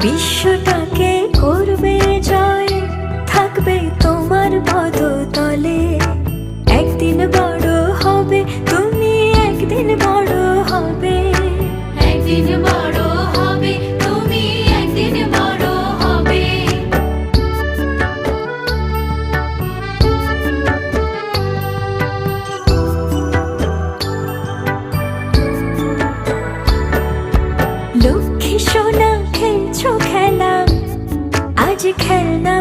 বিশ্বটাকে করবে জয়, থাকবে তোমার পদতলে। একদিন বড় হবে তুমি, একদিন বড় হবে, একদিন বড় হবে তুমি, একদিন বড় হবে। লক্ষ্মী সোনা খেলছো খেলা, আজ খেলনা